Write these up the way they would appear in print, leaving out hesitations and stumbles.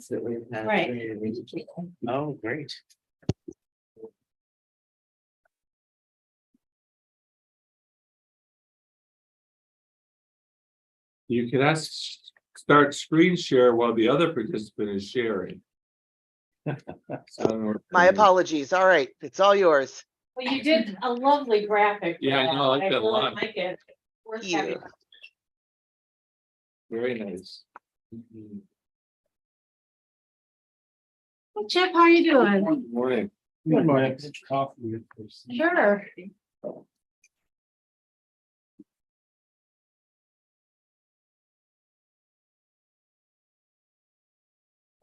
events that we've had. Right. Oh, great. You can start screen share while the other participant is sharing. So, My apologies. All right, it's all yours. Well, you did a lovely graphic. for Yeah, I know, I like that a really lot. Like it. Worth Thank you. having. Very nice. Hey, Chip, how you doing? Good morning. Good morning. Sure.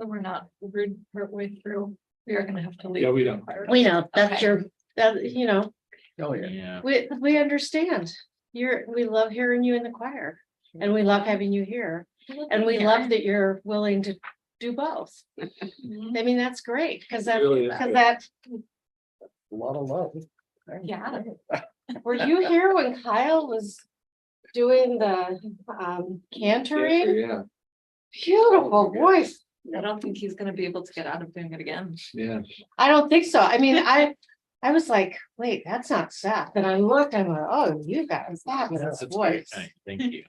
So we're not rude partway through. We are gonna have to leave. Yeah, we don't. We know, that's Okay. your, that, you know, Oh, yeah. we understand. We love hearing you in the choir and we love having you here. And we love that you're willing to do both. Mhm. I mean, that's great, because that, Really is because good. that, A lot of love. Yeah. were you here when Kyle was doing the cantoring? Yeah, Beautiful voice. I don't think he's gonna be able to get out of doing it again. yeah. I don't think so. I mean, I was like, wait, that's not Seth. And I looked, I'm like, oh, you got a fabulous That's very voice. kind. Thank you.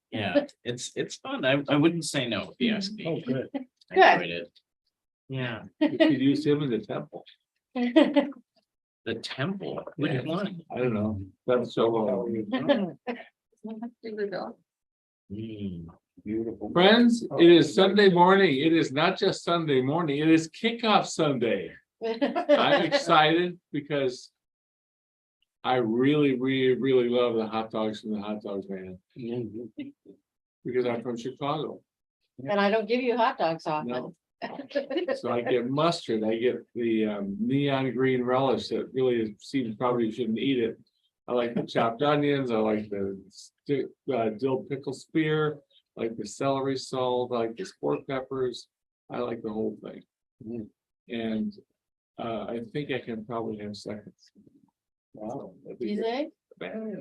Yeah, it's fun. I wouldn't say no if you ask Oh, me. good. I Good. enjoyed it. Yeah, You could use him in the temple. the temple, which one? I don't know. That's so. Beautiful. Friends, it is Sunday morning. It is not just Sunday morning. It is kickoff Sunday. I'm excited because I really, really, really love the hot dogs from the hot dog man because I'm from Chicago. And I don't give you hot dogs often. No. So I get mustard, I get the neon green relish that really seems probably shouldn't eat it. I like the chopped onions, I like the dill pickle spear, I like the celery salt, I like the sport peppers. I like the whole thing. And I think I can probably have seconds. Wow. You think?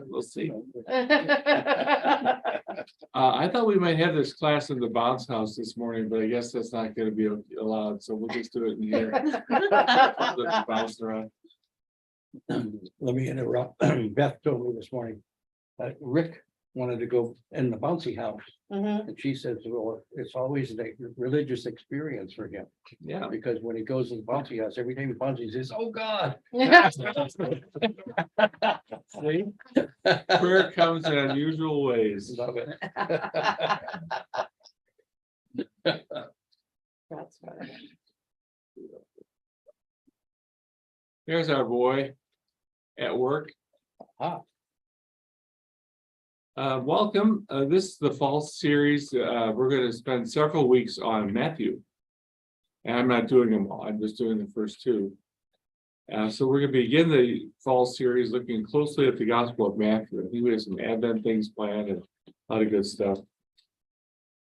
We'll see. I thought we might have this class in the bounce house this morning, but I guess that's not gonna be allowed, so we'll just do it in here. Let's bounce around. Let me interrupt. Beth told me this morning, Rick wanted to go in the bouncy house. Mhm. And she says, well, it's always a religious experience for him, Yeah. because when he goes to the bouncy house, every time he bounces, he says, oh, God. See? Prayer comes in unusual ways. Love it. That's funny. Here's our boy at work. Ah. Welcome. This is the fall series. We're going to spend several weeks on Matthew. And I'm not doing them all. I'm just doing the first two. So we're going to begin the fall series looking closely at the Gospel of Matthew. I think we have some Advent things planned and a lot of good stuff.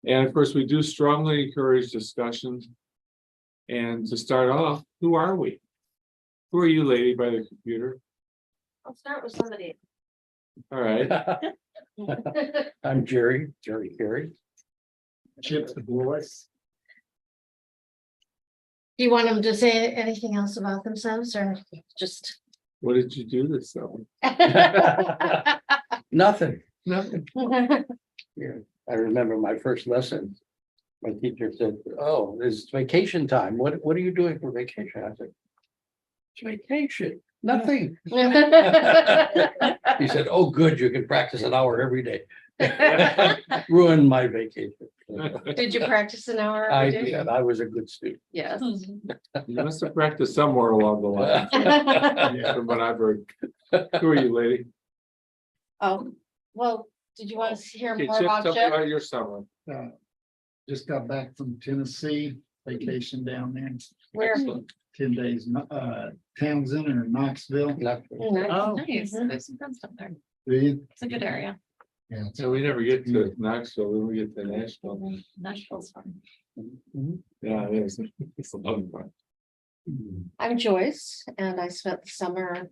And of course, we do strongly encourage discussions. And to start off, who are we? Who are you, lady by the computer? I'll start with somebody. All right. I'm Jerry Carey. Chip the voice. Do you want them to say anything else about themselves or just? What did you do this summer? Nothing. Nothing. Yeah, I remember my first lesson. My teacher said, oh, it's vacation time. What are you doing for vacation? I said, it's vacation, nothing. He said, oh, good, you can practice an hour every day. Ruined my vacation. Did you practice an hour? I every day? did, I was a good student. Yes. You must have practiced somewhere along the line. From what I've heard. Who are you, lady? Oh, well, did you want to hear Okay, more Chip, about tell me Chip? about your summer. Just got back from Tennessee, vacation down there, Where? Excellent. 10 days, Townsend or Knoxville. Nothing. Oh, nice. Mhm. There's some fun stuff there. Dude, It's a good area. yeah, So we never get to Knoxville, when we get to Nashville. Nashville's fun. Yeah, it is. It's a lot of fun. I'm Joyce and I spent the summer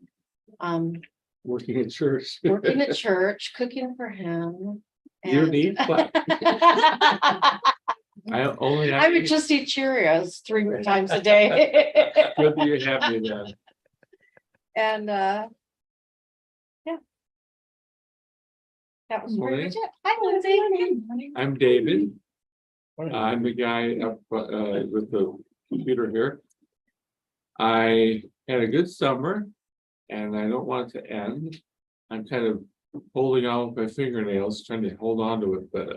Working at church. working at church, cooking for him. You and- need, but I only. I would just eat Cheerios 3 times a day. Good that you have me then. And, yeah. That was pretty much it. Hi, Lindsay. I'm David. I'm the guy up with the computer here. I had a good summer and I don't want it to end. I'm kind of holding on with my fingernails, trying to hold on to it, but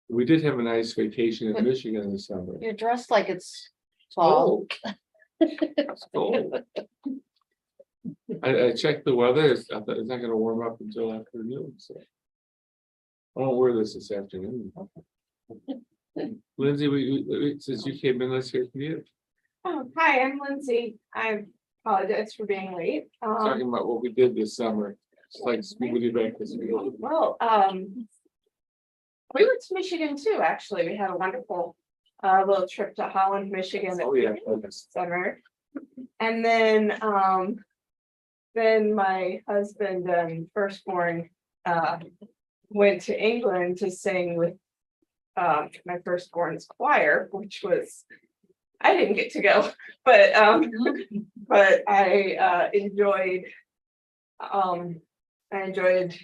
we did have a nice vacation in Michigan this summer. You're dressed like it's fall. It's cold. I checked the weather. It's not gonna warm up until afternoon, so. I won't wear this afternoon. Lindsay, since you came in, let's hear from you. Oh, hi, I'm Lindsay. I apologize for being late. Talking about what we did this summer. It's like Scooby back this week. Well, we went to Michigan too, actually. We had a wonderful little trip to Holland, Michigan. Oh, yeah. This summer. And then my husband and firstborn went to England to sing with my firstborn's choir, which was, I didn't get to go, but I enjoyed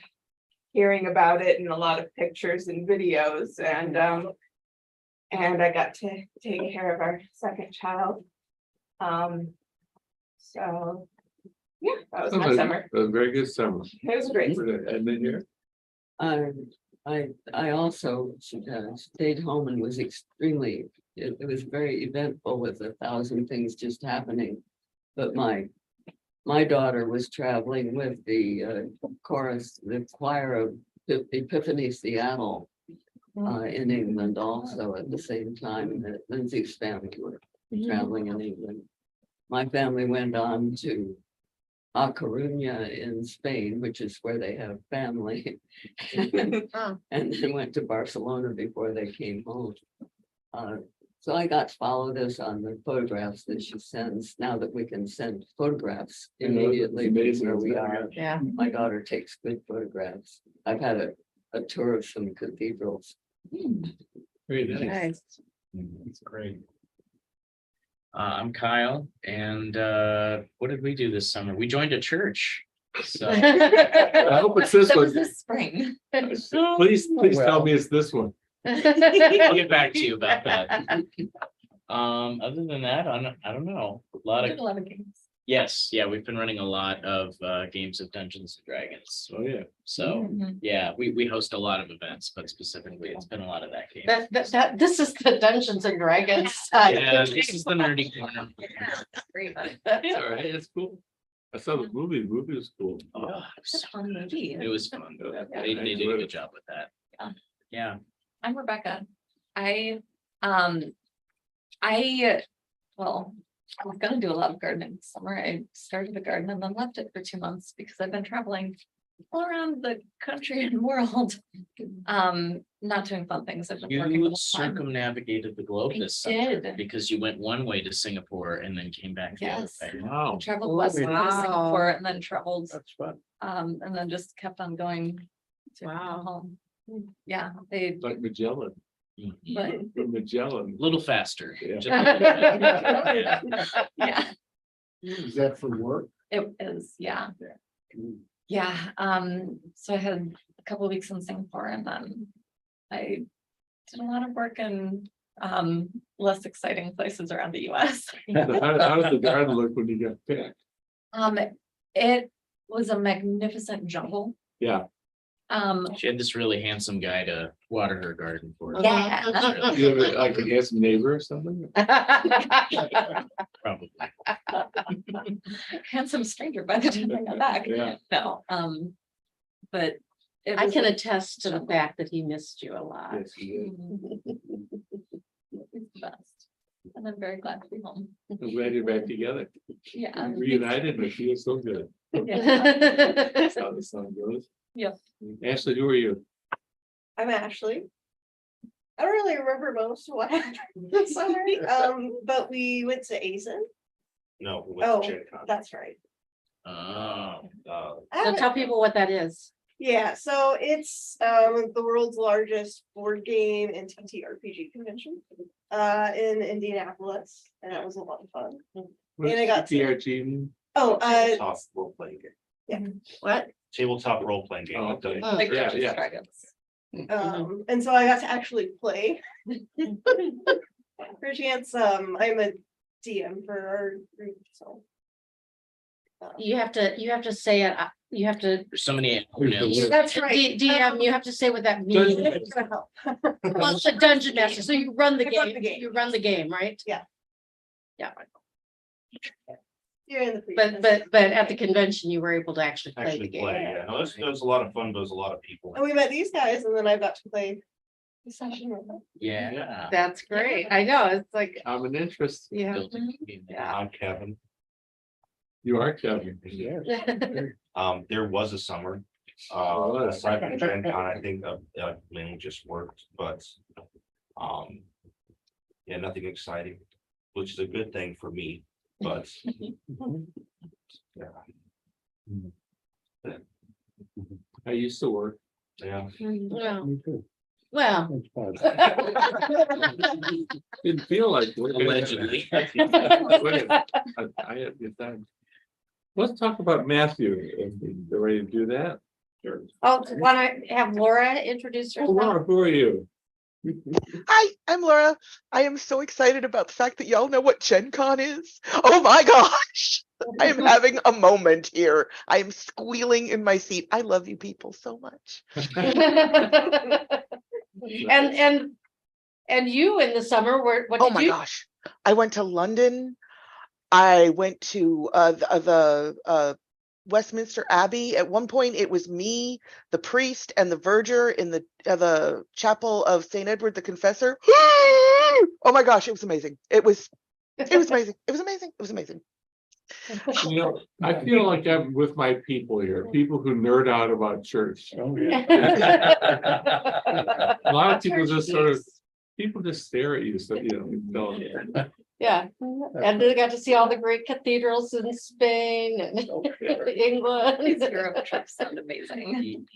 hearing about it and a lot of pictures and videos, and I got to take care of our second child. So yeah, that was my summer. It was a very good summer. It was great. And then here, I also stayed home and was extremely, it was very eventful with 1,000 things just happening. But my daughter was traveling with the chorus, the choir of Epiphany Seattle in England also at the same time that Lindsay's family were traveling in England. My family went on to A Coruña in Spain, which is where they have family. And then went to Barcelona before they came home. So I got to follow this on the photographs that she sends, now that we can send photographs immediately amazing, where we isn't it? are. Yeah. My daughter takes good photographs. I've had a tour of some cathedrals. very nice. Nice. It's great. I'm Kyle, and what did we do this summer? We joined a church. So I hope it's this That was one. this spring. Please tell me it's this one. I'll get back to you about that. Other than that, I don't know. A lot Did of, a lot of games. yes, yeah, we've been running a lot of games of Dungeons and Dragons. Oh, yeah. So Mhm. yeah, we host a lot of events, but specifically it's been a lot of that game. This is the Dungeons and Dragons side. Yeah, this is the nerdy corner. Great. It's all right. It's cool. I saw the movie. The movie was cool. Oh, it It's a was- fun movie. it was fun. Yeah. They did a good job with that. Yeah. Yeah. I'm Rebecca. I well, I was gonna do a lot of gardening this summer. I started a garden and then left it for 2 months because I've been traveling all around the country and world. Not doing fun things. I've been working You all the time. circumnavigated the globe I this summer did. because you went one way to Singapore and then came back the other Yes. way. Wow. Traveled Oh, west wow. to Singapore and then traveled, That's fun. and then just kept on going. To Wow. home. Yeah, they, Like Magellan. but The Magellan. A little faster. Yeah. Just- Yeah. yeah, Is that for work? it is, yeah. Yeah, so I had a couple of weeks in Singapore and then I did a lot of work in less exciting places around the US. So how did the garden look when you got picked? It was a magnificent jungle. Yeah. She had this really handsome guy to water her garden for her. Yeah. You have like a handsome neighbor or something? Probably. Handsome stranger by the time I got back. Yeah. No, but. it I was can a attest to the jungle. fact that he missed you a lot. Yes, you did. It's the best. And I'm very glad to be home. I'm glad you're back together. Yeah. Reunited, but it feels so good. Yeah. That's how the sun goes. Yep. Ashley, who are you? I'm Ashley. I don't really remember most of what happened this summer, but we went to ASIN. No. Oh, that's right. Oh. So tell people what that is. Yeah, so it's the world's largest board game and TTRPG convention in Indianapolis, and that was a lot of fun. What's And I got to- TRG? Oh, Tabletop role playing game. what? Tabletop role playing game. Oh, I'll tell you. Oh, Like Yeah, Dungeons yeah. and Dragons. And so I got to actually play. For a chance, I'm a DM for our group, so. You have to say it, you have to, There's so many. Who's the acronyms. winner? that's right, DM, you have to say what that Dungeon means. It's gonna help. Well, it's a dungeon master, so you run the I run the game, game. you run the game, right? Yeah. Yeah, You're in the. but at the convention, you were able to actually play the Actually game. play, yeah. No, it was a lot of fun, but it was a lot of people. And we met these guys, and then I got to play the session with them. Yeah. That's great, I know, it's like, Common interest. yeah. Building community. Yeah. I'm Kevin. You are Kevin. There was a summer. was. Aside from Gen Con, I think mainly just worked, but. Yeah, nothing exciting, which is a good thing for me, but. Yeah, I used to work. yeah. Well, Me too. well, That's fine. Didn't feel like. work. Allegedly. I had good time. Let's talk about Matthew. If you're ready to do that. Sure. oh, wanna have Laura introduce Oh, herself? Laura, who are you? Hi, I'm Laura. I am so excited about the fact that y'all know what Gen Con is. Oh my gosh. I am having a moment here. I am squealing in my seat. I love you people so much. And you in the summer, what Oh did my you? gosh. I went to London. I went to the Westminster Abbey. At one point, it was me, the priest, and the verger in the chapel of St. Edward the Confessor. Oh my gosh, it was amazing. It was amazing. It was amazing. It was amazing. You know, I feel like I'm with my people here, people who nerd out about church. Oh, yeah. A lot of people just sort of, people just stare at you, so you know, don't. Yeah, and they got to see all the great cathedrals in Spain and England. These Europe trips sound amazing.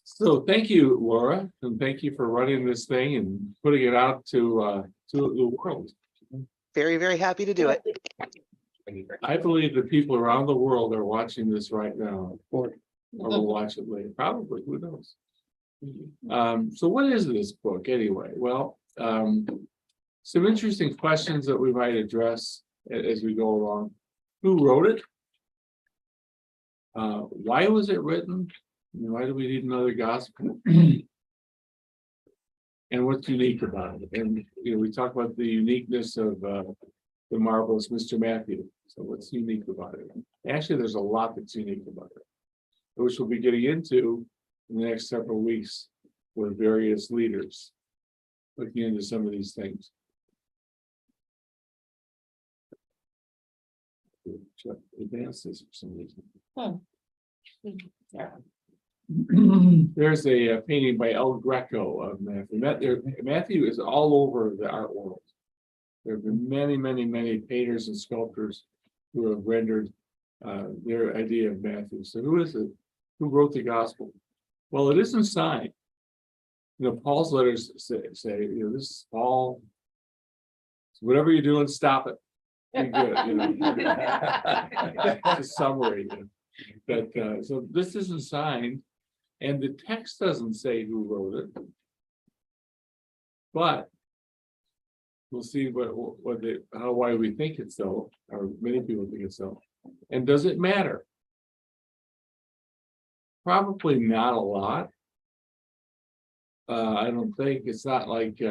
So thank you, Laura, and thank you for running this thing and putting it out to the world. Very, very happy to do it. I believe that people around the world are watching this right now, or will watch it later, probably, who knows? So what is this book anyway? Well, some interesting questions that we might address as we go along. Who wrote it? Why was it written? Why do we need another gospel? And what's unique about it? And we talk about the uniqueness of the marvelous Mr. Matthew. So what's unique about it? Actually, there's a lot that's unique about it, which we'll be getting into in the next several weeks with various leaders, looking into some of these things. Advance this for some reason. There's a painting by El Greco of Matthew. Matthew is all over the art world. There have been many, many, many painters and sculptors who have rendered their idea of Matthew. So who is it? Who wrote the gospel? Well, it isn't signed. Paul's letters say, this is Paul. Whatever you're doing, stop it. Be good, It's a summary. But so this isn't signed, and the text doesn't say who wrote it. But we'll see why we think it's so, or many people think it's so. And does it matter? Probably not a lot. I don't think it's not like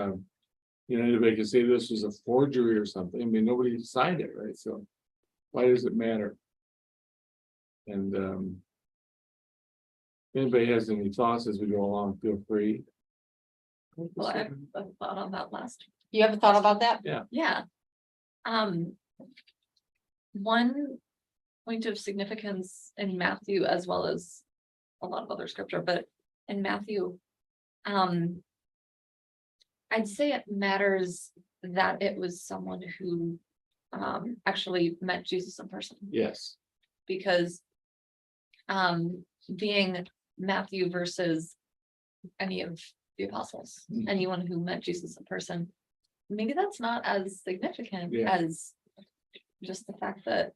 anybody can say this was a forgery or something. I mean, nobody signed it, right? So why does it matter? And if anybody has any thoughts as we go along, feel free. Well, I thought on that last. You ever thought about that? Yeah. One point of significance in Matthew as well as a lot of other scripture, but in Matthew, I'd say it matters that it was someone who actually met Jesus in person, Yes. because being Matthew versus any of the apostles, Mm. anyone who met Jesus in person. Maybe that's not as significant Yeah. as just the fact that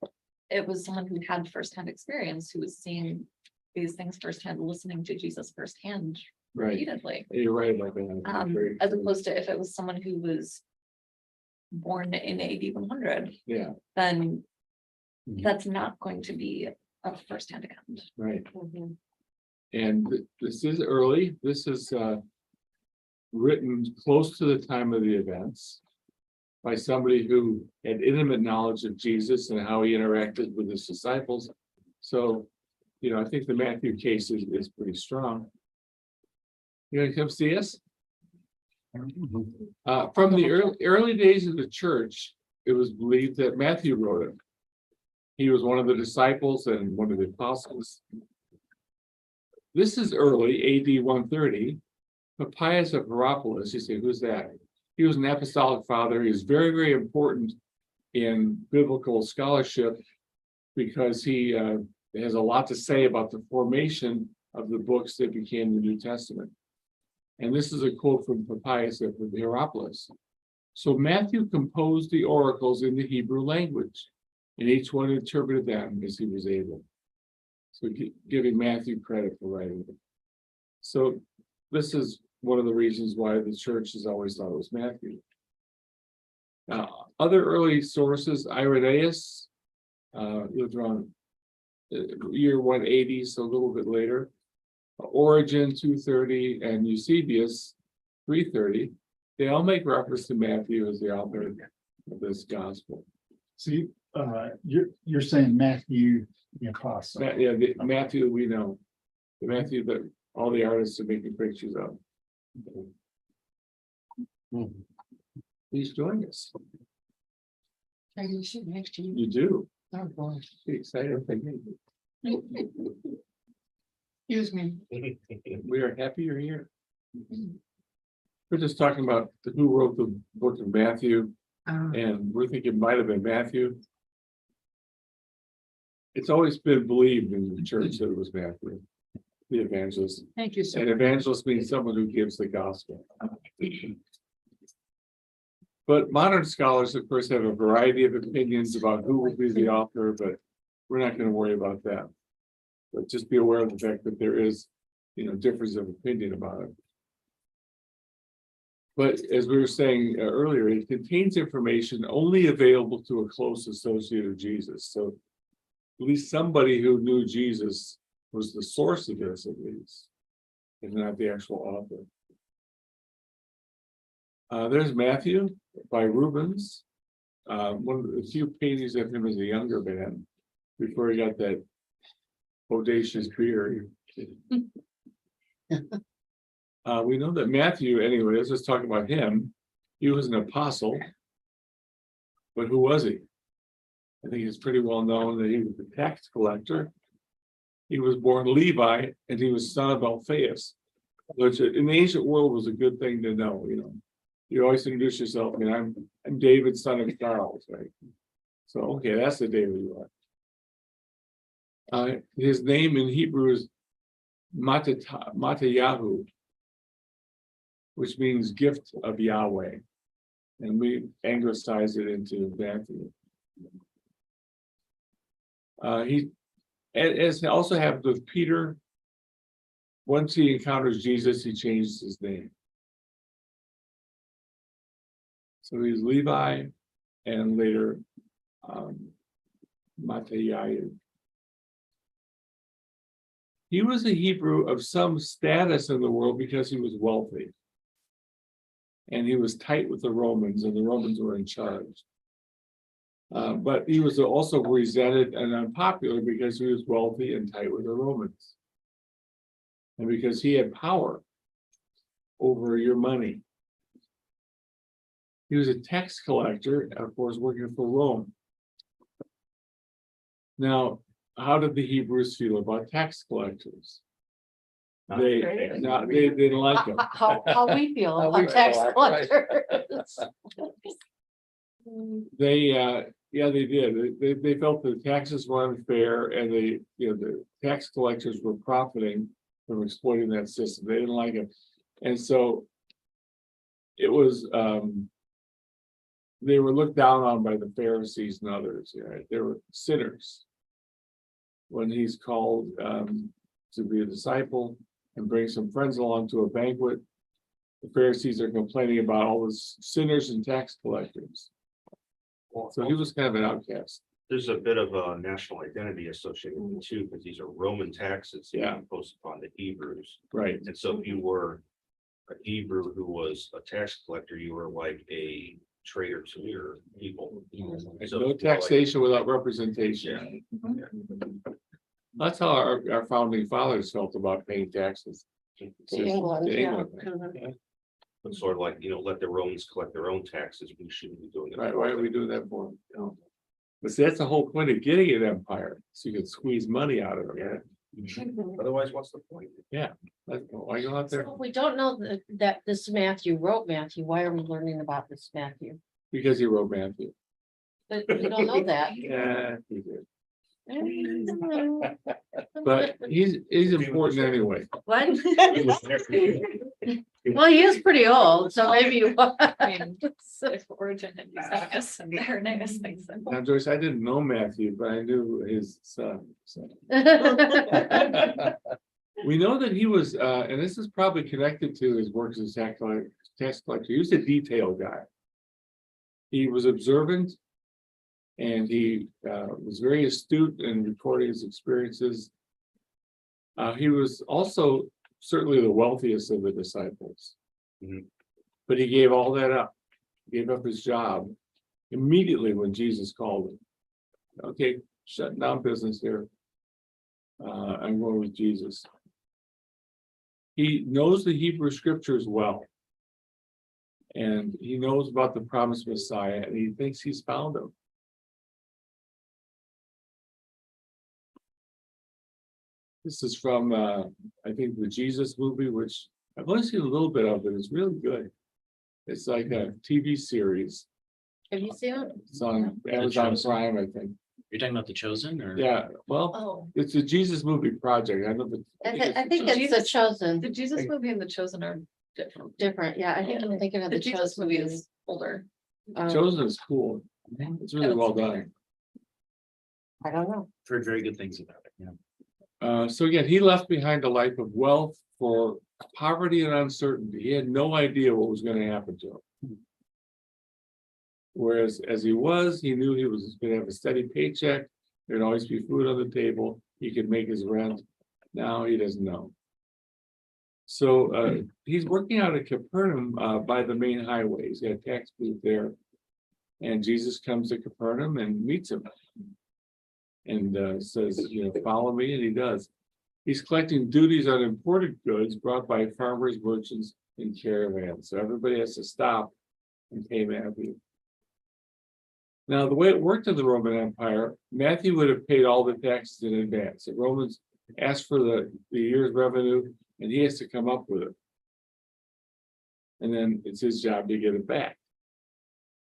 it was someone who had firsthand experience, who was seeing these things firsthand, listening to Jesus firsthand Right, repeatedly. you're right about that. As opposed to if it was someone who was born in AD 100, Yeah, then Mhm. that's not going to be a firsthand account. right. And this is early, this is written close to the time of the events by somebody who had intimate knowledge of Jesus and how he interacted with his disciples. So, you know, I think the Matthew case is pretty strong. You gonna come see us? From the early days of the church, it was believed that Matthew wrote it. He was one of the disciples and one of the apostles. This is early, AD 130. Papias of Hierapolis, you say, who's that? He was an apostolic father. He was very, very important in biblical scholarship because he has a lot to say about the formation of the books that became the New Testament. And this is a quote from Papias of Hierapolis. So Matthew composed the oracles in the Hebrew language, and each one interpreted them as he was able. So giving Matthew credit for writing them. So this is one of the reasons why the church has always thought it was Matthew. Other early sources, Irenaeus lived around year 180, so a little bit later. Origen 230 and Eusebius 330. They all make reference to Matthew as the author of this gospel. See, you're saying Matthew the apostle. Yeah, the Matthew we know, the Matthew that all the artists are making pictures of. Please join us. You do. Oh, boy. Be excited. Excuse me. We are happy you're here. We're just talking about who wrote the book of Matthew, and we're thinking it might have been Matthew. It's always been believed in the church that it was Matthew, the evangelist. Thank you, And evangelist means someone who gives the gospel. But modern scholars, of course, have a variety of opinions about who will be the author, but we're not going to worry about that. But just be aware of the fact that there is, difference of opinion about it. But as we were saying earlier, it contains information only available to a close associate of Jesus. So at least somebody who knew Jesus was the source of this, at least, if not the actual author. There's Matthew by Rubens, one of the few paintings of him as a younger man before he got that audacious beard. We know that Matthew, anyway, let's just talk about him. He was an apostle, but who was he? I think it's pretty well known that he was a tax collector. He was born Levi, and he was son of Alphaeus, which in the ancient world was a good thing to know. You always introduce yourself. I mean, I'm David, son of Charles, right? So okay, that's the David you are. His name in Hebrew is Matayahu, which means gift of Yahweh, and we anglicize it into Matthew. He, as also happened with Peter, once he encounters Jesus, he changes his name. So he's Levi, and later Matayahu. He was a Hebrew of some status in the world because he was wealthy. And he was tight with the Romans, and the Romans were in charge. But he was also resented and unpopular because he was wealthy and tight with the Romans. And because he had power over your money. He was a tax collector, of course, working for Rome. Now, how did the Hebrews feel about tax collectors? They didn't like them. How we feel How we about tax feel, right. collectors. They Yeah, they did. They felt the taxes were unfair and the tax collectors were profiting from exploiting that system. They didn't like it. And so it was, they were looked down on by the Pharisees and others, right? They were sinners. When he's called, to be a disciple and bring some friends along to a banquet, the Pharisees are complaining about all the sinners and tax collectors. So he was kind of an outcast. There's a bit of a national identity associated with it too, because these are Roman taxes. Yeah. Imposed upon the Hebrews. Right. And so if you were a Hebrew who was a tax collector, you were like a traitor to your people. There's So, no taxation without representation. That's how our founding fathers felt about paying taxes. To England, To yeah. England. But sort of like, let the Romans collect their own taxes. We shouldn't be doing it. Right, why are we doing that for? But see, that's the whole point of getting an empire, so you can squeeze money out of it, right? Otherwise, what's the point? Why go out there? So we don't know that this Matthew wrote Matthew. Why are we learning about this Matthew? Because he wrote Matthew. But we don't know that. Yeah, he did. But he's important anyway. What? Well, he is pretty old, so maybe. I mean, if Origin and Eusebius and Irenaeus thinks that. Now, Joyce, I didn't know Matthew, but I knew his son. So we know that he was, and this is probably connected to his works as tax collector. He was a detail guy. He was observant. And he was very astute in recording his experiences. He was also certainly the wealthiest of the disciples. Mhm. But he gave all that up, gave up his job immediately when Jesus called him. Okay, shutting down business here. I'm going with Jesus. He knows the Hebrew scriptures well. And he knows about the promised Messiah, and he thinks he's found him. This is from, I think, the Jesus movie, which I've only seen a little bit of, but it's really good. It's like a TV series. Have you seen it? It's on Amazon Chosen. Prime, I think. You're talking about The Chosen or? Yeah, well, Oh, it's a Jesus movie project. I know. I think it's The Chosen, The Jesus movie and The Chosen are different. different, yeah, I think I'm thinking of The The Jesus Chosen. movie is older. Chosen is cool. It's really well done. I don't know. Heard very good things about it, yeah. So again, he left behind a life of wealth for poverty and uncertainty. He had no idea what was going to happen to him. Whereas as he knew he was going to have a steady paycheck. There'd always be food on the table. He could make his rent. Now he doesn't know. So he's working out at Capernaum by the main highway. He's got a tax booth there. And Jesus comes to Capernaum and meets him. And says, follow me, and he does. He's collecting duties on imported goods brought by farmers, merchants, and caravans. So everybody has to stop and pay Matthew. Now, the way it worked in the Roman Empire, Matthew would have paid all the taxes in advance. The Romans asked for the year's revenue, and he has to come up with it. And then it's his job to get it back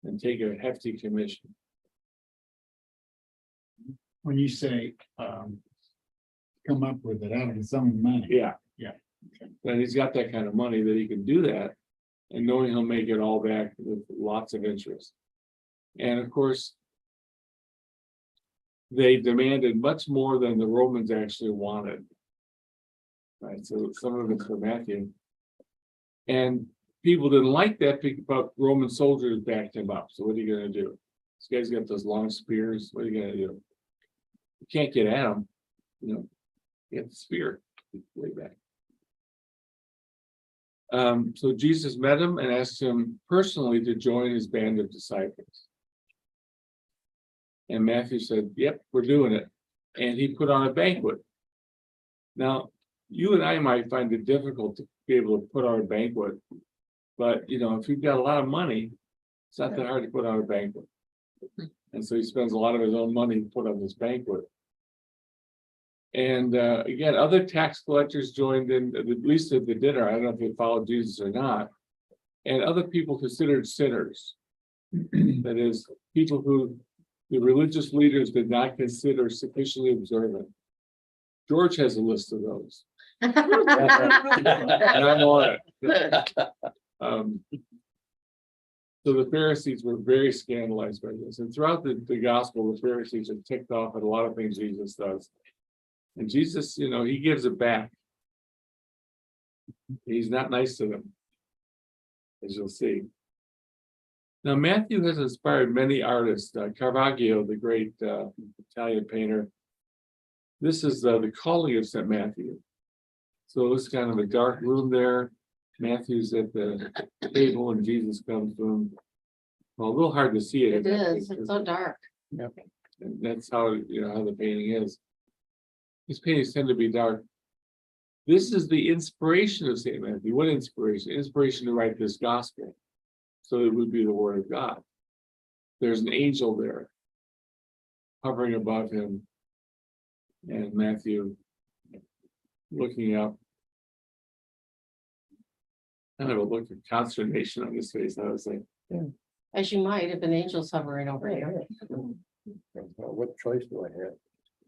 and take a hefty commission. When you say, come up with it out of his own money. Yeah. Yeah. And he's got that kind of money that he can do that, and knowing he'll make it all back with lots of interest. And of course, they demanded much more than the Romans actually wanted. Right, so some of it's for Matthew. And people didn't like that, but Roman soldiers backed him up. So what are you gonna do? This guy's got those long spears. What are you gonna do? You can't get at him, you have the spear way back. So Jesus met him and asked him personally to join his band of disciples. And Matthew said, yep, we're doing it. And he put on a banquet. Now, you and I might find it difficult to be able to put on a banquet. But, if you've got a lot of money, it's not that hard to put on a banquet. And so he spends a lot of his own money to put on this banquet. And again, other tax collectors joined in, at least at the dinner. I don't know if they followed Jesus or not. And other people considered sinners. That is, people who the religious leaders did not consider sufficiently observant. George has a list of those, and I'm on it. So the Pharisees were very scandalized by this, and throughout the gospel, the Pharisees are ticked off at a lot of things Jesus does. And Jesus, he gives it back. He's not nice to them, as you'll see. Now, Matthew has inspired many artists. Caravaggio, the great Italian painter. This is the calling of St. Matthew. So it's kind of a dark room there. Matthew's at the table and Jesus comes to him. Well, a little hard to see it. It is, it's so dark. And that's how, how the painting is. These paintings tend to be dark. This is the inspiration of St. Matthew. What inspiration? Inspiration to write this gospel. So it would be the word of God. There's an angel there hovering above him. And Matthew looking up. Kind of a look of consternation on his face. I was like, As you might if an angel's hovering over you. What choice do I have?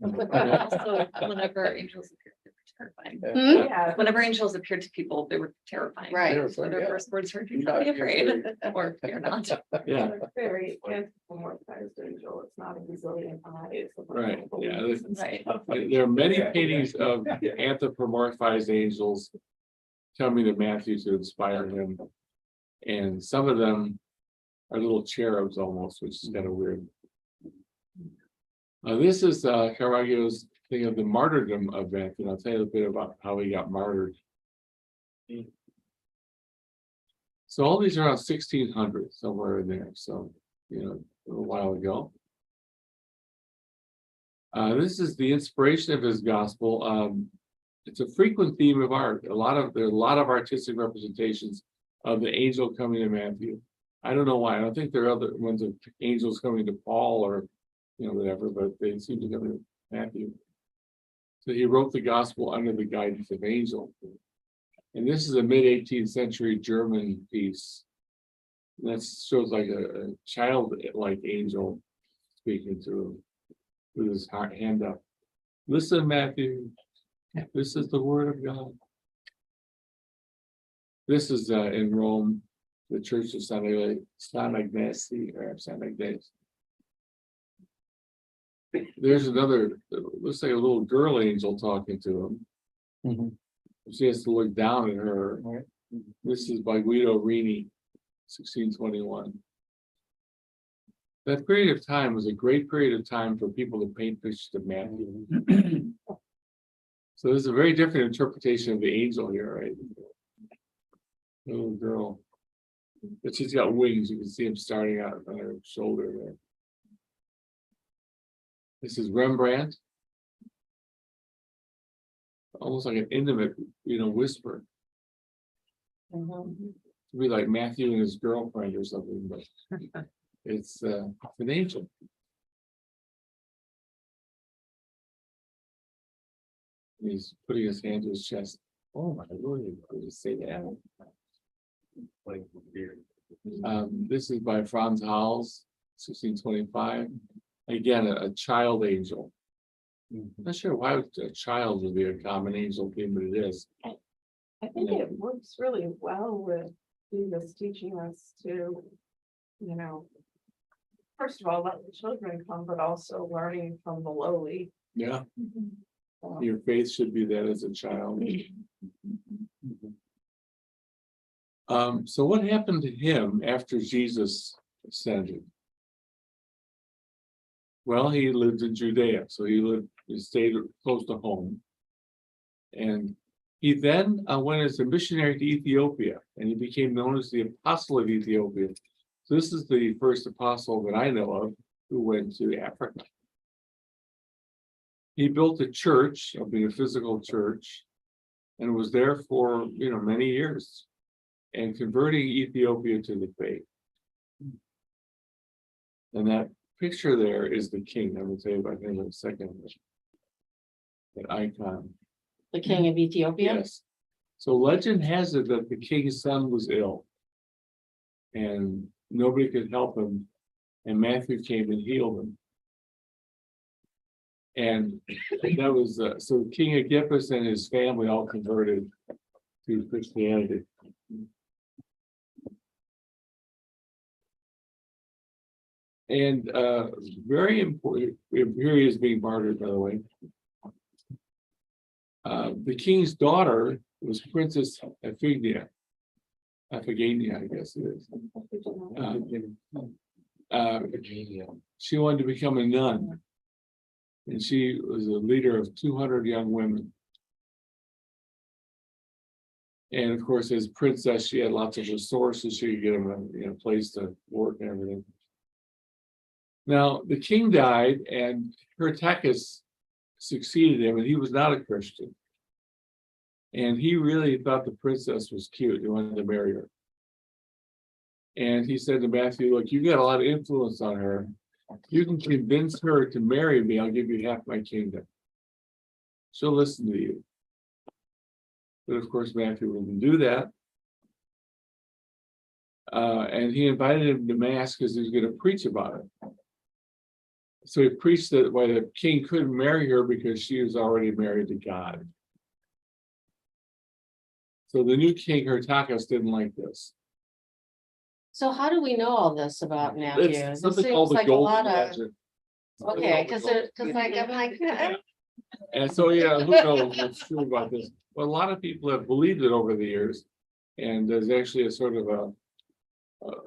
Also, whenever angels appear, they were terrifying. Hmm? Yeah. Whenever angels appeared to people, they were terrifying. Right. So their first words were, "Do Not not be afraid." afraid," or "You're not." yeah, It's very anthropomorphized angel, it's not a gazillion eyes. Right, yeah, Right. there are many paintings of anthropomorphized angels coming to Matthew to inspire him. And some of them are little cherubs almost, which is kind of weird. This is Caravaggio's thing of the martyrdom of Matthew. I'll tell you a bit about how he got martyred. So all these are around 1600, somewhere in there. So, a little while ago. This is the inspiration of his gospel. It's a frequent theme of art. There are a lot of artistic representations of the angel coming to Matthew. I don't know why. I don't think there are other ones of angels coming to Paul or whatever, but they seem to come to Matthew. So he wrote the gospel under the guidance of angel. And this is a mid-18th century German piece. That shows like a childlike angel speaking to him with his hand up. Listen, Matthew, this is the word of God. This is in Rome, the Church of San Agnes. There's another, looks like a little girl angel talking to him. Mhm. She has to look down at her. Right. This is by Guido Reni, 1621. That period of time was a great period of time for people to paint pictures of Matthew. So there's a very different interpretation of the angel here, right? Little girl. But she's got wings. You can see them starting out on her shoulder there. This is Rembrandt. Almost like an intimate, whisper. Mhm. To be like Matthew and his girlfriend or something, but it's an angel. He's putting his hand to his chest. Oh my Lord, I just say that. This is by Franz Hals, 1625. Again, a child angel. Not sure why a child would be a common angel theme, but it is. I think it works really well with Jesus teaching us to, first of all, let the children come, but also learning from the lowly. Yeah, Um, your faith should be that as a child. So what happened to him after Jesus ascended? Well, he lived in Judea, so he stayed close to home. And he then went as a missionary to Ethiopia, and he became known as the Apostle of Ethiopia. So this is the first apostle that I know of who went to Africa. He built a church, a physical church, and was there for many years, and converting Ethiopia to the faith. And that picture there is the king. I'm going to tell you about him in a second. That icon. The king of Ethiopia. Yes. So legend has it that the king's son was ill, and nobody could help him. And Matthew came and healed him. And that was, so King Agrippas and his family all converted to Christianity. And very important, here he is being martyred, by the way. The king's daughter was Princess Iphigenia. Iphigenia, I guess it is. She wanted to become a nun. And she was a leader of 200 young women. And of course, as princess, she had lots of resources. She could get them a place to work and everything. Now, the king died and Hyrtacus succeeded him, and he was not a Christian. And he really thought the princess was cute. He wanted to marry her. And he said to Matthew, look, you got a lot of influence on her. You can convince her to marry me, I'll give you half my kingdom. She'll listen to you. But of course, Matthew wouldn't do that. And he invited him to mass because he was going to preach about it. So he preached that why the king couldn't marry her because she was already married to God. So the new king, Hyrtacus, didn't like this. So how do we know all this about Matthew? It's This something seems called the like a golden lot of, legend. okay, because like, I'm like, And so, yeah, who knows what's true about this? But a lot of people have believed it over the years. And there's actually a sort of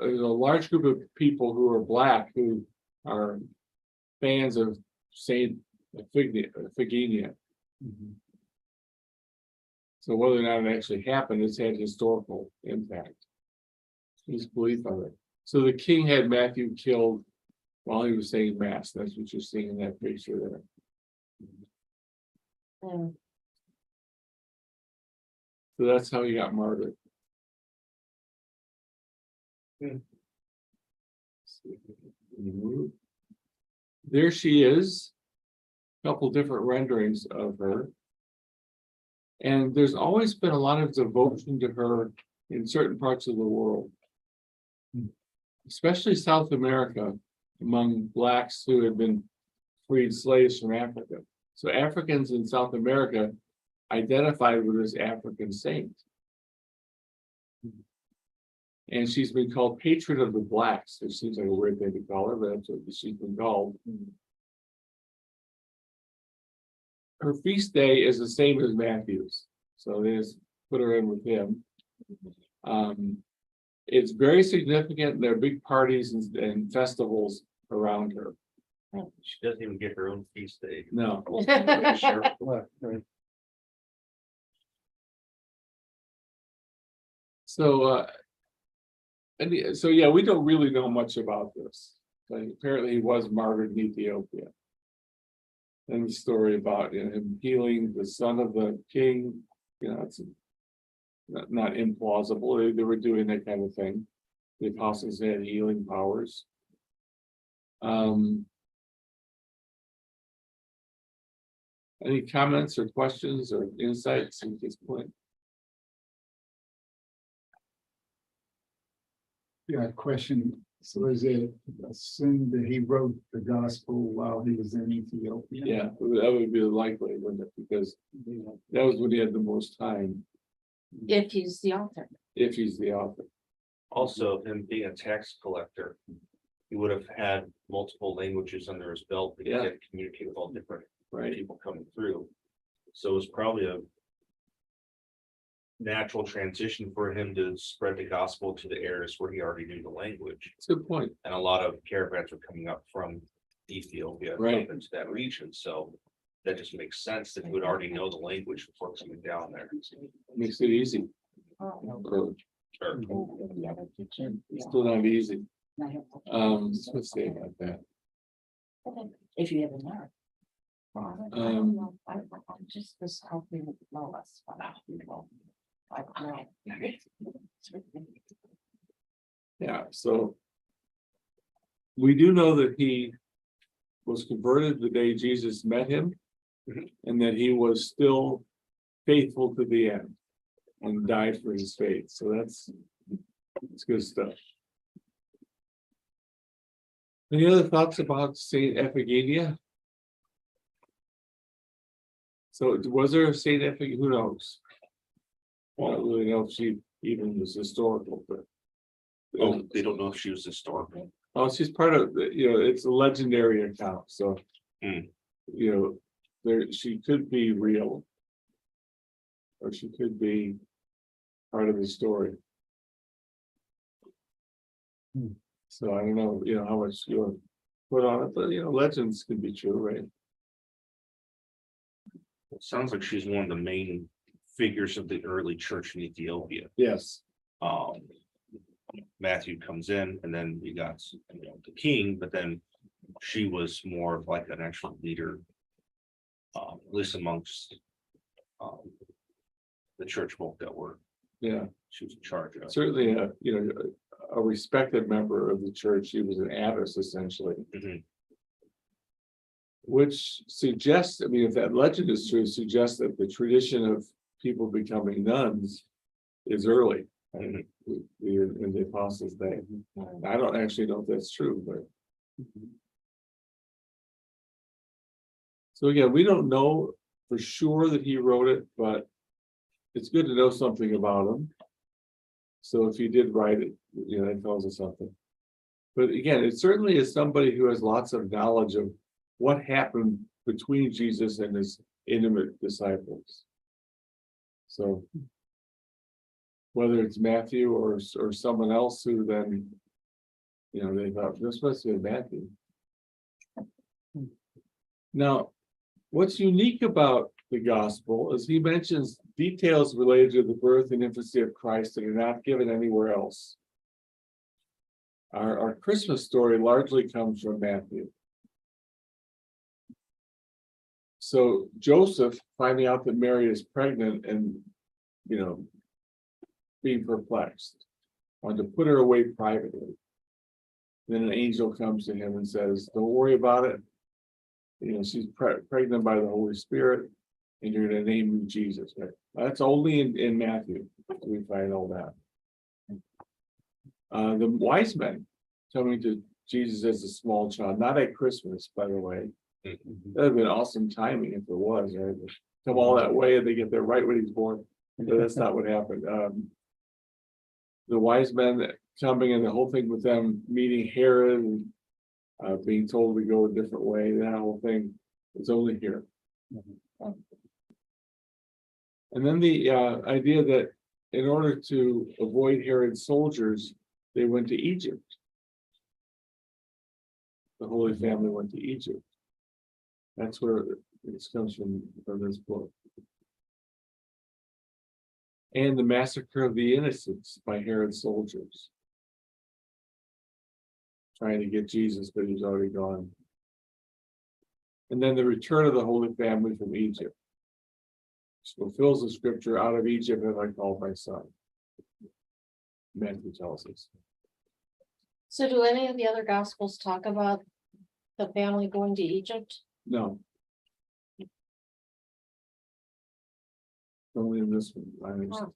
there's a large group of people who are Black who are fans of Saint Iphigenia. So whether or not it actually happened, it's had historical impact. His belief of it. So the king had Matthew killed while he was saying mass. That's what you're seeing in that picture there. mm, So that's how he got martyred. There she is. A couple different renderings of her. And there's always been a lot of devotion to her in certain parts of the world. Especially South America, among Blacks who had been freed slaves from Africa. So Africans in South America identified with this African saint. And she's been called patron of the Blacks. It seems like a weird thing to call her, but that's what she's been called. Her feast day is the same as Matthew's. So they just put her in with him. It's very significant. There are big parties and festivals around her. She doesn't even get her own feast day. No. Sure. Right. So, so yeah, we don't really know much about this. But apparently he was martyred in Ethiopia. And the story about him healing the son of the king, it's not implausible. They were doing that kind of thing. The apostles had healing powers. Any comments or questions or insights at this point? Yeah, question. So is it assumed that he wrote the gospel while he was in Ethiopia? Yeah, that would be likely, wouldn't it? Because that was when he had the most time, if he's the author. if he's the author. Also, him being a tax collector, he would have had multiple languages under his belt because he had to communicate with all different people coming through. So it was probably a natural transition for him to spread the gospel to the areas where he already knew the language. It's a good point. And a lot of caravans were coming up from Ethiopia Right. up into that region. So that just makes sense that he would already know the language before coming down there. Makes it easy. Sure. It's still not easy. Let's say about that. If you ever know. Just this helping know us. Yeah, so we do know that he was converted the day Jesus met him, and that he was still faithful to the end and died for his faith. So that's good stuff. Any other thoughts about Saint Iphigenia? So was there a Saint Effie? Who knows? I don't really know if she even was historical, but. Oh, they don't know if she was historical. Oh, she's part of, it's a legendary account, so. Hmm. She could be real. Or she could be part of the story. So I don't know, how much you want to put on it, but legends can be true, right? It sounds like she's one of the main figures of the early church in Ethiopia. Yes, Um. Matthew comes in and then you got, the king, but then she was more of like an actual leader. At least amongst. The church folk that were, yeah, she was in charge of. certainly a respected member of the church. She was an abbess essentially. Mhm. Which suggests, I mean, if that legend is true, suggests that the tradition of people becoming nuns is early. Mhm. In the apostles' day. I don't actually know if that's true, but. So again, we don't know for sure that he wrote it, but it's good to know something about him. So if he did write it, that tells us something. But again, it certainly is somebody who has lots of knowledge of what happened between Jesus and his intimate disciples. So whether it's Matthew or someone else who then, they thought this must be Matthew. Now, what's unique about the gospel is he mentions details related to the birth and infancy of Christ that are not given anywhere else. Our Christmas story largely comes from Matthew. So Joseph finding out that Mary is pregnant and, being perplexed, wanted to put her away privately. Then an angel comes to him and says, don't worry about it. She's pregnant by the Holy Spirit, and you're going to name him Jesus. Right? That's only in Matthew. We find all that. The wise men coming to Jesus as a small child, not at Christmas, by the way. That would have been awesome timing if it was, right? Come all that way and they get there right when he's born. But that's not what happened. The wise men coming and the whole thing with them meeting Herod and being told to go a different way, that whole thing is only here. And then the idea that in order to avoid Herod's soldiers, they went to Egypt. The Holy Family went to Egypt. That's where this comes from this book. And the massacre of the innocents by Herod's soldiers. Trying to get Jesus, but he's already gone. And then the return of the Holy Family from Egypt. Which fulfills the scripture, out of Egypt have I called my son. Matthew tells us. So do any of the other gospels talk about the family going to Egypt? No. Only in this one. I understand.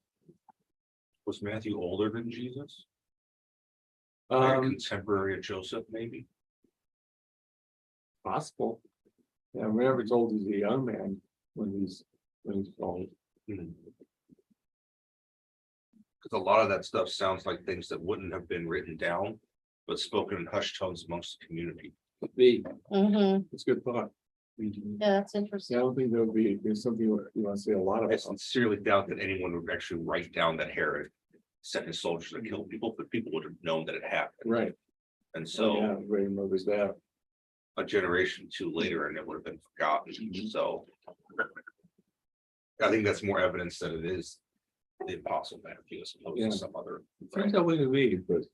Was Matthew older than Jesus? Like a Um, contemporary of Joseph, maybe? possible. Yeah, we're never told he's a young man when he's called. Because a lot of that stuff sounds like things that wouldn't have been written down, but spoken in hushed tones amongst the community. It's a good thought. Yeah, that's I interesting. don't think there's something you want to say a lot I about. sincerely doubt that anyone would actually write down that Herod sent his soldiers to kill people, but people would have known that it happened. Right. And So, so yeah, everybody remembers that. a generation or two later, and it would have been forgotten. So I think that's more evidence that it is the apostle Matthew as opposed Yeah. to some other. Turns that way to me, but.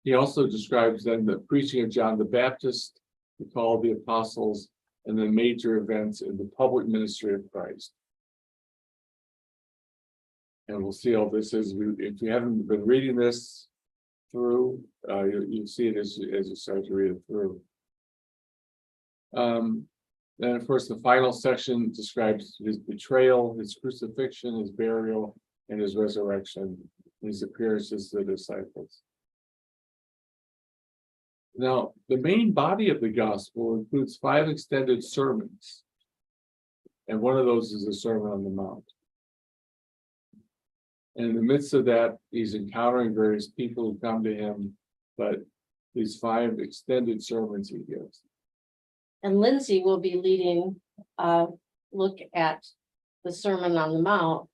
He also describes then the preaching of John the Baptist, the call of the apostles, and the major events in the public ministry of Christ. And we'll see all this as if you haven't been reading this through, you'll see it as you start to read it through. Then of course, the final section describes his betrayal, his crucifixion, his burial, and his resurrection, his appearances to the disciples. Now, the main body of the gospel includes 5 extended sermons. And one of those is the Sermon on the Mount. And in the midst of that, he's encountering various people who come to him, but these 5 extended sermons he gives. And Lindsay will be leading a look at the Sermon on the Mount.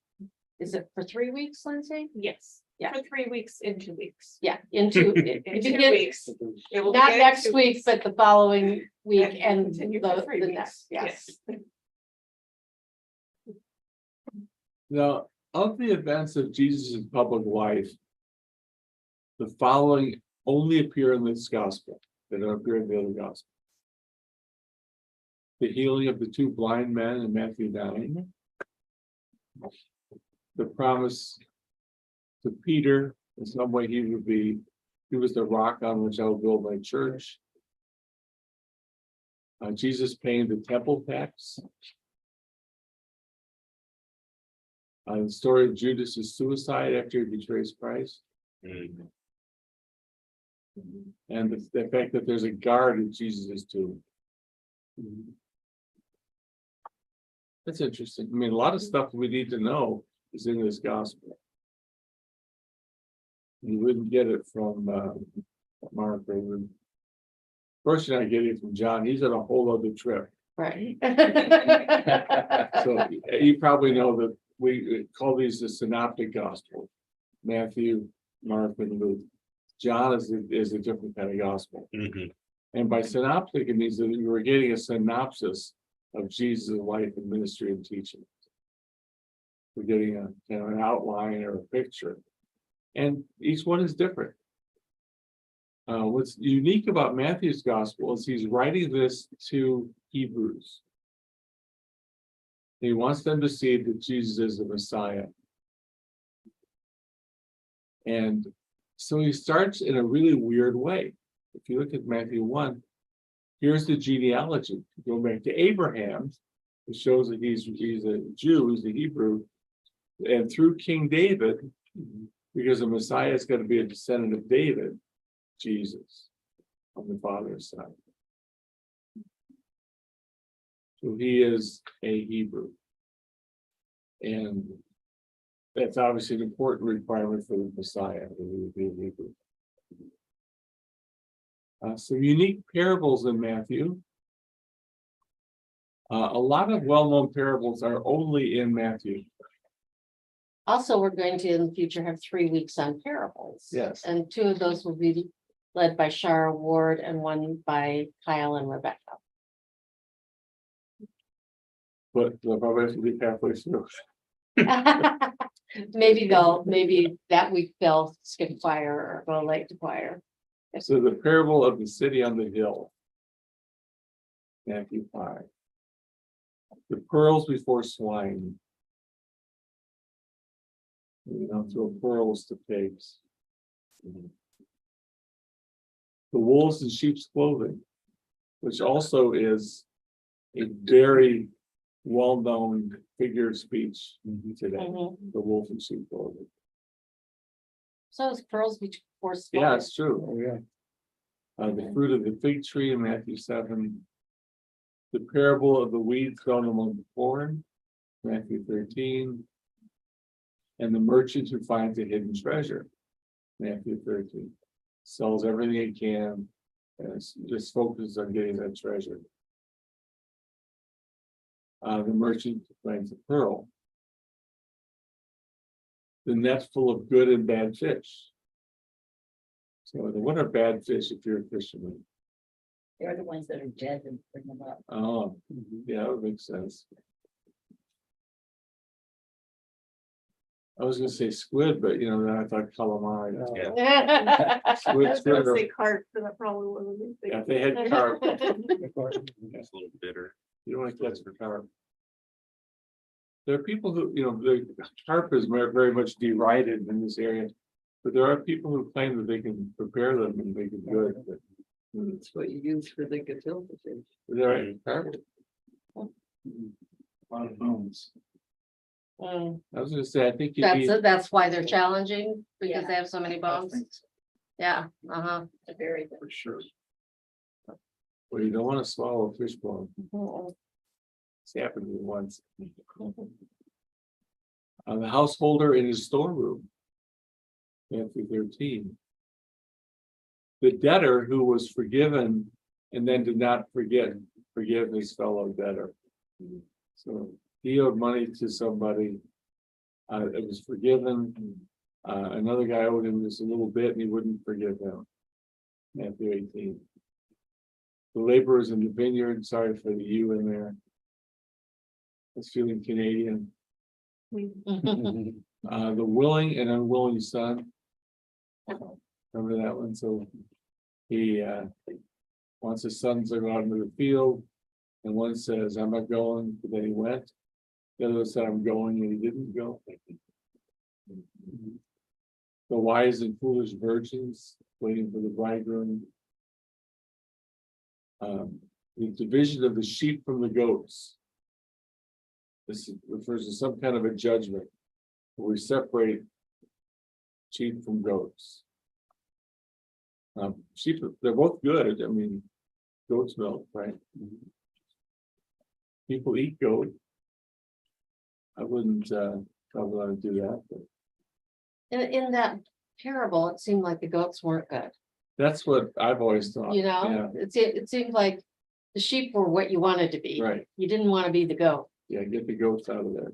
Is it for 3 weeks, Lindsay? Yes. Yeah. For 3 weeks in 2 weeks. Yeah, into, In if 2 you get, weeks. It will not begin next 2 week, weeks but the following week and continue for the 3 the weeks. next, yes. Now, of the events of Jesus' public life, the following only appear in this gospel. They don't appear in the other gospel. The healing of the 2 blind men in Matthew 9. The promise to Peter, in some way he was the rock on which I will build my church. Jesus paying the temple tax. The story of Judas' suicide after he betrays Christ. Mm. And the fact that there's a guard at Jesus' tomb. That's interesting. I mean, a lot of stuff we need to know is in this gospel. You wouldn't get it from Mark or of course you're not getting it from John. He's on a whole other trip. Right. So you probably know that we call these the synoptic gospel. Matthew, Mark, and Luke. John is a different kind of gospel. Mhm. And by synoptic, it means that we were getting a synopsis of Jesus' life and ministry and teaching. We're getting a kind of an outline or a picture. And each one is different. What's unique about Matthew's gospel is he's writing this to Hebrews. He wants them to see that Jesus is the Messiah. And so he starts in a really weird way. If you look at Matthew 1, here's the genealogy. Go back to Abraham. It shows that he's a Jew, he's a Hebrew. And through King David, because the Messiah is going to be a descendant of David, Jesus, on the father's side. So he is a Hebrew. And that's obviously an important requirement for the Messiah, that he would be a Hebrew. Some unique parables in Matthew. A lot of well-known parables are only in Matthew. Also, we're going to in the future have 3 weeks on parables. Yes. And 2 of those will be led by Shara Ward and 1 by Kyle and Rebecca. But they'll probably be halfway through. Maybe that week they'll skip choir or go late to choir. So the parable of the city on the hill. Matthew 5. The pearls before swine. You don't throw pearls to pigs. The wolves in sheep's clothing, which also is a very well-known figure of speech today. Mhm. The wolf in sheep's clothing. So it's pearls before swine. Yeah, it's true. Oh, yeah. The fruit of the fig tree in Matthew 7. The parable of the weed thrown among the corn, Matthew 13. And the merchant who finds a hidden treasure, Matthew 13. Sells everything he can and just focuses on getting that treasure. The merchant finds a pearl. The net full of good and bad fish. So what are bad fish if you're a fisherman? They're the ones that are dead and bring them up. Oh, yeah, that makes sense. I was gonna say squid, but you know, then I thought calamari. Yeah. Squid, squid, or- carp, so that probably wasn't. yeah, if they had carp, It's a little bitter. you don't want to catch for carp. There are people who, you know, the carp is very much derided in this area. But there are people who claim that they can prepare them and make it good. But That's what you use for the gefilte fish. there are carp. A lot of bones. Mm, I was gonna say, I think you need, That's why they're challenging, because Yeah. they have so many bones. Yeah, uh-huh. They're very good. For sure. Well, you don't want to swallow a fishbone. It's happened to me once. The householder in his storeroom. Matthew 13. The debtor who was forgiven and then did not forgive his fellow debtor. So he owed money to somebody. It was forgiven. Another guy owed him just a little bit and he wouldn't forgive him. Matthew 18. The laborers in the vineyard, sorry for the you in there. It's feeling Canadian. The willing and unwilling son. Remember that one? So he wants his sons to go out into the field. And one says, I'm not going, but then he went. The other said, I'm going, and he didn't go. The wise and foolish virgins waiting for the bridegroom. The division of the sheep from the goats. This refers to some kind of a judgment where we separate sheep from goats. Sheep, they're both good. I mean, goat's milk, right? People eat goat. I wouldn't probably want to do that, but In that parable, it seemed like the goats weren't good, that's what I've always thought. you know, it seemed like the sheep were what you wanted to be. Yeah, right. You didn't want to be the goat. Yeah, get the goats out of there.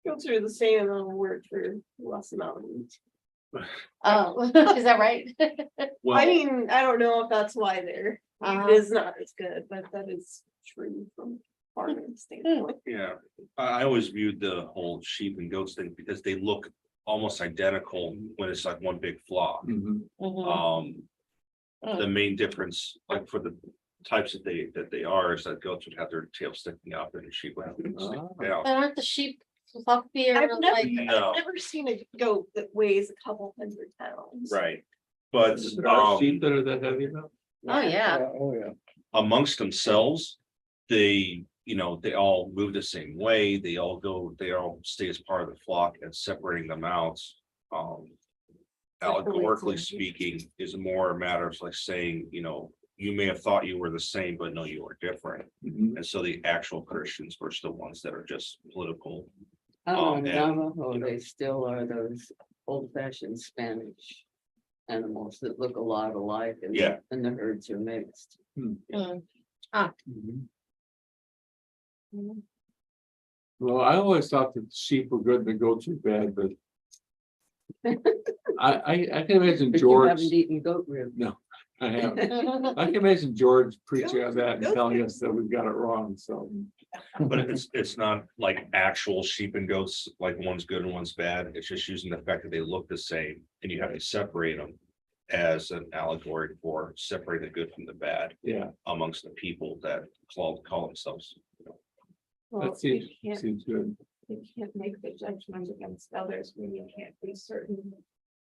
Go through the same amount of work for less amount of meat. Oh, is that right? I mean, I don't know if that's why they're, Uh-huh. it is not as good, but that is true from farming standpoint. Yeah, I always viewed the whole sheep and goats thing because they look almost identical when it's like one big flock. Mhm. Mhm. The main difference, like for the types that they are, is that goats would have their tail sticking up and sheep would have them sticking down. But aren't the sheep fluffier? I've never, Like, No. I've never seen a goat that weighs a couple hundred pounds. Right, but There are sheep that are that heavy enough. oh, yeah. Oh, yeah. amongst themselves, they, they all move the same way, they all stay as part of the flock, and separating them out. Allegorically speaking, is more a matter of like saying, you may have thought you were the same, but no, you are different. Mhm. And so the actual Christians versus the ones that are just political. Oh, and, Navajo, you know. they still are those old fashioned Spanish animals that look a lot alike and. Yeah. And the herds are mixed. Mm. Mhm. Well, I always thought that sheep were good and the goats were bad, but I can imagine But you George. haven't eaten goat rib. No, I haven't. I can imagine George preaching on that and telling us that we've got it wrong, so. But it's not like actual sheep and goats, like one's good and one's bad, it's just using the fact that they look the same, and you have to separate them. As an allegory for separating the good from the bad Yeah, amongst the people that call themselves. Well, that seems you can't, good. you can't make the judgment against others when you can't be certain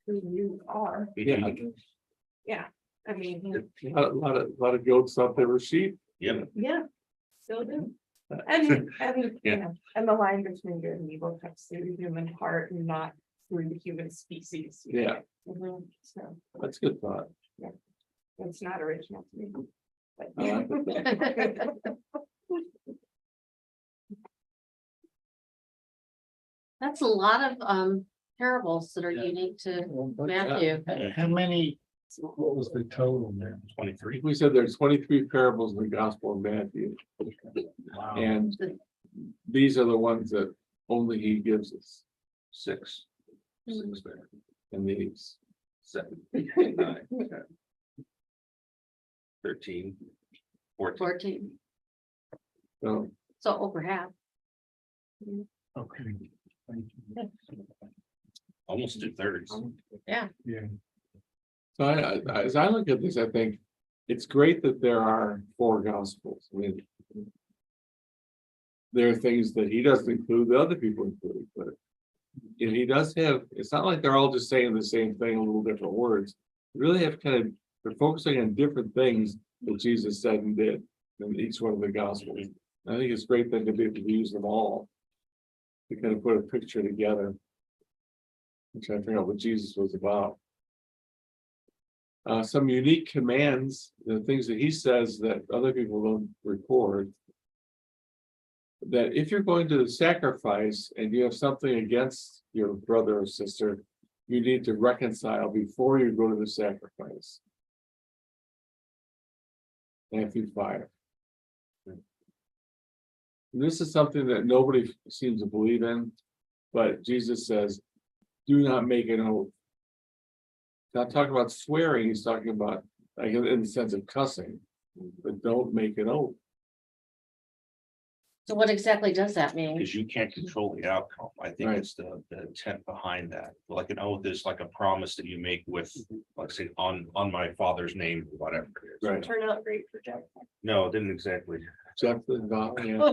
who you are. Yeah. Yeah, I mean, A lot of goats thought they were sheep. Yep. yeah, still do. And, Yeah. and the line between good and evil comes through the human heart and not through the human species. Yeah. Mhm, so That's a good thought. it's not original to me. But I like it. That's a lot of parables that are unique to Matthew. How many, what was the total there? 23. We said there's 23 parables in the Gospel of Matthew, Wow. and these are the ones that only he gives us. 6. Mm. 6 there. And these. 7, 9, 10, 13, 14. 14, So so over half. Okay. Thank you. Almost 2/3. Yeah. So as I look at this, I think it's great that there are 4 gospels. I mean, there are things that he doesn't include, that other people include, but and he does have, it's not like they're all just saying the same thing, a little different words. They really have they're focusing on different things that Jesus said and did in each one of the gospels. I think it's great then to be able to use them all to kind of put a picture together. I'm trying to figure out what Jesus was about. some unique commands, the things that he says that other people don't record. That if you're going to the sacrifice and you have something against your brother or sister, you need to reconcile before you go to the sacrifice. Matthew 5. This is something that nobody seems to believe in, but Jesus says, do not make an oath. Not talking about swearing, he's talking about, like, in the sense of cussing, but don't make an oath. So what exactly does that mean? Because you can't control the outcome. I think Right. it's the intent behind that. Like an oath is like a promise that you make with, like say, on my father's name, whatever it is. Right. Turn out great for Jeff. No, it didn't exactly. Jeff, yeah.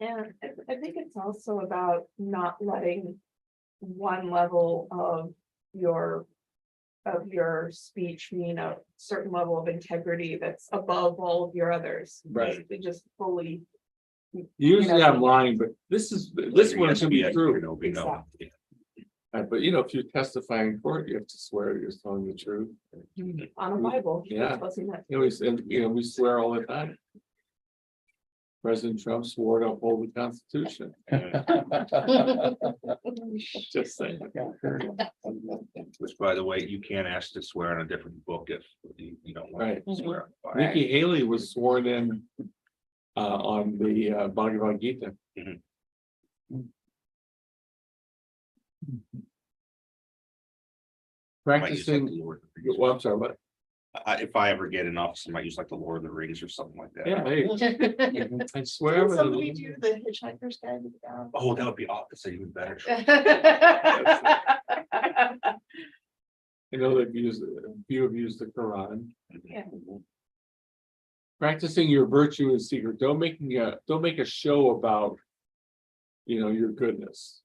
Yeah, I think it's also about not letting one level of your speech mean a certain level of integrity that's above all of your others. Right. Basically just fully. Usually I'm lying, but this one should be true. Exactly. But you know, if you testify in court, you have to swear you're telling the truth. On a Bible. Yeah. Wasn't that- We swear all the time. President Trump swore to uphold the Constitution. Just saying. Which, by the way, you can't ask to swear on a different book if you don't want Right. to swear. on the Bible. Nikki Haley was sworn in on the Bhagavad Gita. Mhm. Might use like Practicing, the Lord of the Rings. well, I'm sorry, what? If I ever get in office, I might use like the Lord of the Rings or something like that. Yeah, hey, I swear. Can by somebody the- do the Hitchhiker's Guide to the Galaxy? Oh, that would be awesome. Even better. I know that few have used the Quran. Yeah. Practicing your virtue in secret. Don't make a show about, your goodness.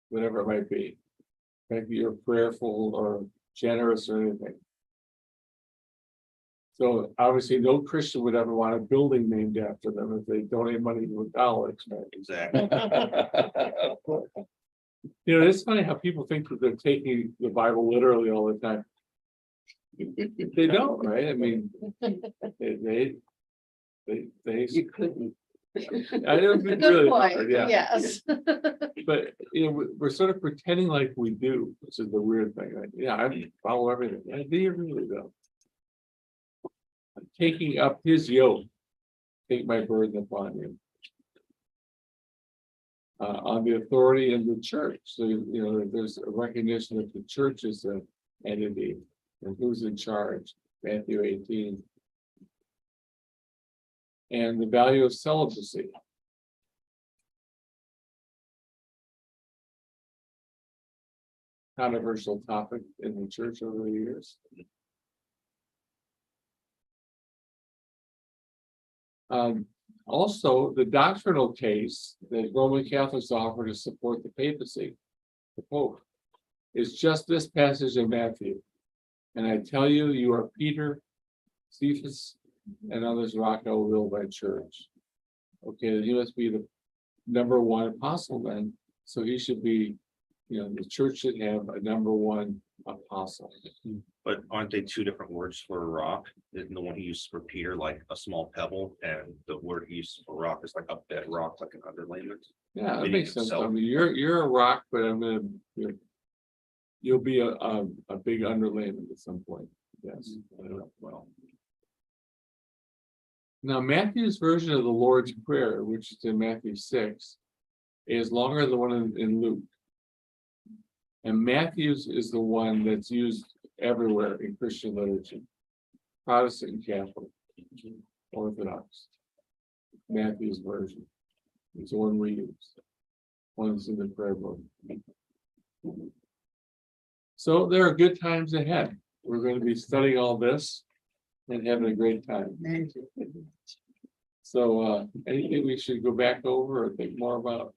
Whatever it might be. Maybe you're prayerful or generous or anything. So obviously, no Christian would ever want a building named after them if they donate money to a college. Right? Exactly. It's funny how people think that they're taking the Bible literally all the time. They don't, right? I mean, they. You couldn't. I don't think Good really, point, yeah. yes. But we're sort of pretending like we do, which is the weird thing. Like, yeah, I follow everything. I do you really though. Taking up his yoke, take my burden upon you. On the authority in the church, so there's a recognition that the church is an entity and who's in charge. Matthew 18. And the value of celibacy. Controversial topic in the church over the years. Also, the doctrinal case that Roman Catholics offer to support the papacy, the Pope, is just this passage in Matthew. And I tell you, you are Peter, Cephas, and others rock I will build my church. Okay, he must be the number one apostle then. So he should be, the church should have a number one apostle. But aren't they two different words for a rock? Isn't the one he used for Peter like a small pebble, and the word he used for rock is like a bedrock, like an underlayment? Yeah, that Meaning makes sense. I himself. mean, you're a rock, but you'll be a big underlayment at some point. Yes. Well, Now, Matthew's version of the Lord's Prayer, which is in Matthew 6, is longer than the one in Luke. And Matthew's is the one that's used everywhere in Christian literature. Protestant and Catholic, Orthodox. Matthew's version. It's the one we use. One's in the prayer book. So there are good times ahead. We're going to be studying all this and having a great time. So anything we should go back over or think more about?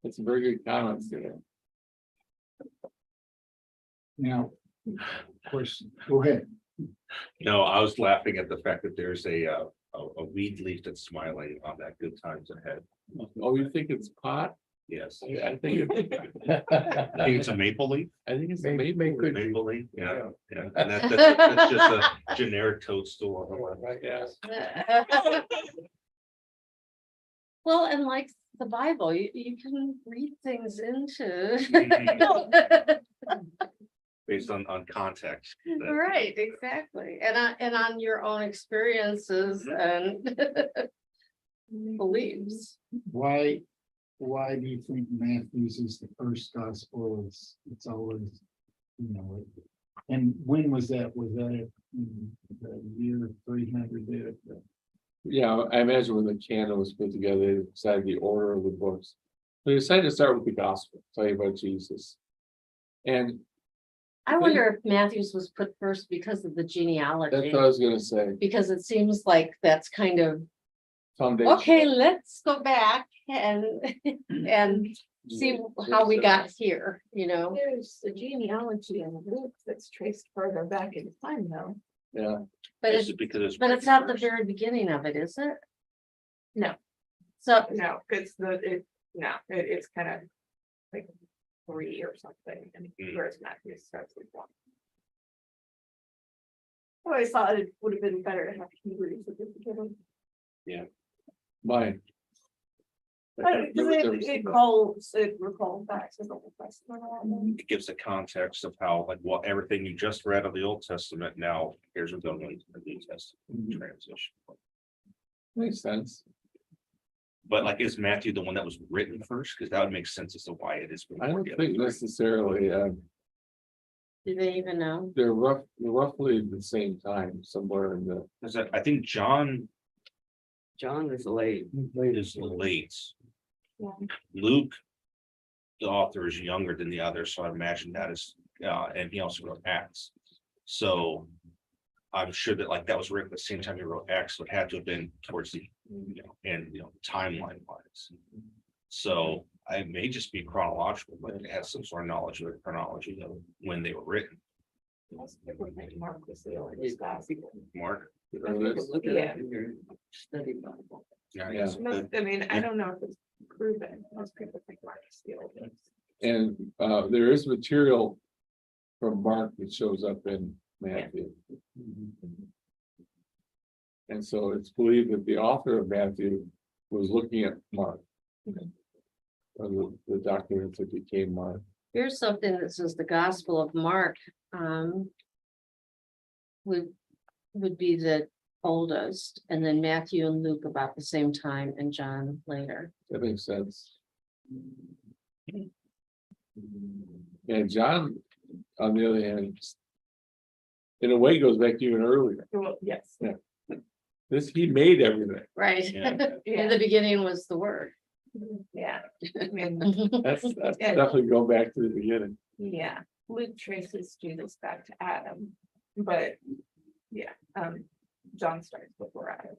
It's a very good comments today. Now, question, go ahead. no, I was laughing at the fact that there's a weed leaf that's smiling on that good times ahead. Oh, you think it's pot? Yes. I think, I think it's a maple leaf. I think it's Maybe, maybe could be. Maple leaf, yeah, yeah. And that's just a generic toadstool. Right, Yes. Well, and like the Bible, you can read things into. Based on context. Right, exactly, and on your own experiences and beliefs. Why do you think Matthew's is the first gospel? It's always, you know, and when was that? Was that in the year 300 there? Yeah, I imagine when the canon was put together, they decided the order of the books. They decided to start with the gospel, tell you about Jesus. And I wonder if Matthews was put first because of the that's genealogy, what I was gonna say. because it seems like that's kind of, Foundation. okay, let's go back and, and see how we got here, you know? There's the genealogy in Luke that's traced further back in time though. Yeah, But This it's, is because it's. but it's not the first. very beginning of it, is it? No. So, No, it's it's kind of like 3 or something, and whereas Matthew starts with 1. I always thought it would have been better to have Hebrews at the beginning. mine. It recalls back to the Old Testament. a lot more. It gives the context of how, like, what everything you just read of the Old Testament, now here's what's going into the New Testament transition. Makes sense. But like, is Matthew the one that was written first? Because that would make sense as to why it is. I don't before the think other. necessarily, do they even know? they're roughly the same time, somewhere in the. Is that- I think John John is late. is late. Yeah. Luke, the author, is younger than the other, so I imagine that is, and he also wrote Acts. So I'm sure that like that was written at the same time he wrote Acts, so it had to have been towards the, timeline wise. So I may just be chronological, but it has some sort of knowledge of the chronology of when they were written. Most people think Mark was the oldest gospel. Mark. Look at Yeah. it in your study Bible. Yeah, Yeah. I mean, I don't know if it's proven, most people think Mark is the oldest. And there is material from Mark that shows up in Matthew. And so it's believed that the author of Matthew was looking at Mark. Or the documents that became Mark. Here's something that says the Gospel of Mark, would be the oldest, and then Matthew and Luke about the same time, and John later. That makes sense. And John, on the other hand, in a way goes back even earlier. Well, yes. He made everything. Right. Yeah. In the beginning was the word. Yeah, I mean, That's Yeah. definitely go back to the beginning. yeah, Luke traces Jesus back to Adam, but yeah, John starts before Adam.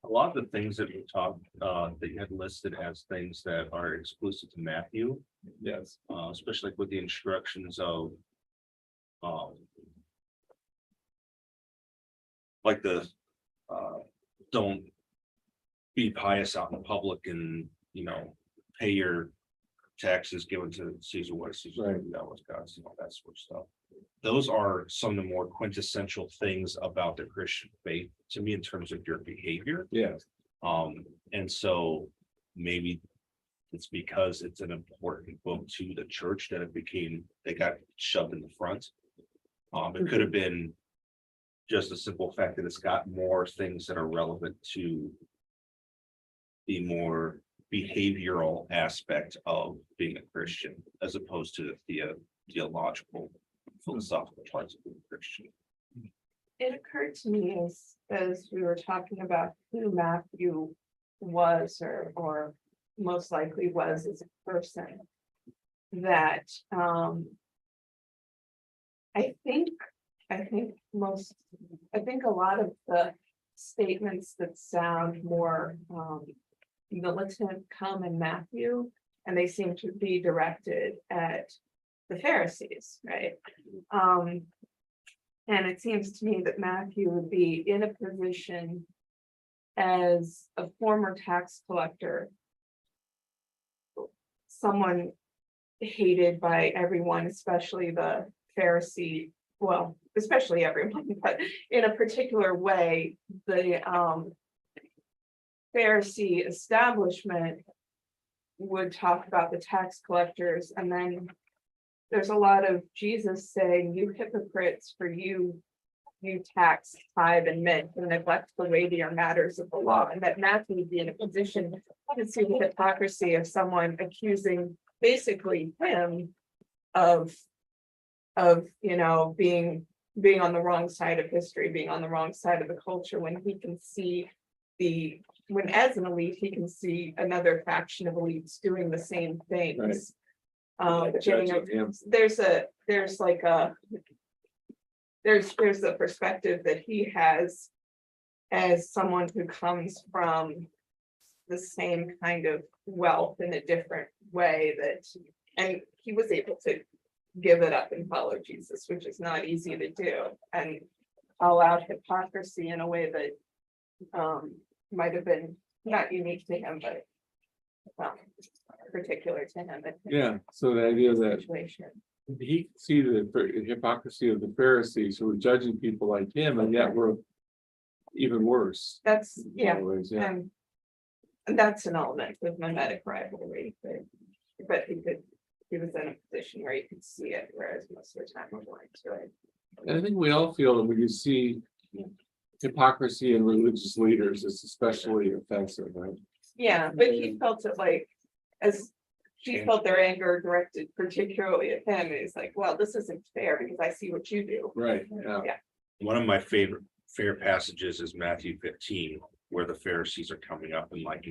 A lot of the things that we talked, that you had listed as things that are exclusive to Matthew, Yes. especially like with the instructions of. Like the, don't be pious out in the public and, pay your taxes given to Caesar what is Caesar, Right. that was God's, that sort of stuff. Those are some of the more quintessential things about the Christian faith to me in terms of your behavior. Yes. And so maybe it's because it's an important book to the church that they got shoved in the front. It could have been just a simple fact that it's got more things that are relevant to the more behavioral aspect of being a Christian, as opposed to the theological, philosophical parts of being a Christian. It occurred to me as we were talking about who Matthew was or most likely was as a person, that I think a lot of the statements that sound more militant come in Matthew, and they seem to be directed at the Pharisees, right? And it seems to me that Matthew would be in a position as a former tax collector, someone hated by everyone, especially the Pharisee, well, especially everyone, but in a particular way, the Pharisee establishment would talk about the tax collectors, and then there's a lot of Jesus saying, "You hypocrites, for you tax, tithe, and mint, and neglect the weightier matters of the law," and that Matthew would be in a position to see the hypocrisy of someone accusing basically him of being on the wrong side of history, being on the wrong side of the culture, when he can see when as an elite, he can see another faction of elites doing the same things. Getting Judging him. there's the perspective that he has as someone who comes from the same kind of wealth in a different way, and he was able to give it up and follow Jesus, which is not easy to do, and call out hypocrisy in a way that might have been not unique to him, but particular to him. Yeah, so the idea that Situation. he could see the hypocrisy of the Pharisees who were judging people like him, and yet we're even worse. That's, in a lot yeah, of ways, yeah. and that's an element of mimetic rivalry, but he was in a position where he could see it, whereas most of the time we weren't to it. And I think we all feel that when you see hypocrisy in religious leaders, it's especially offensive, right? Yeah, but he felt it like, as she felt their anger directed particularly at him, and he's like, well, this isn't fair because I see what you do. Right, yeah. One of my favorite passages is Matthew 15, where the Pharisees are coming up and like,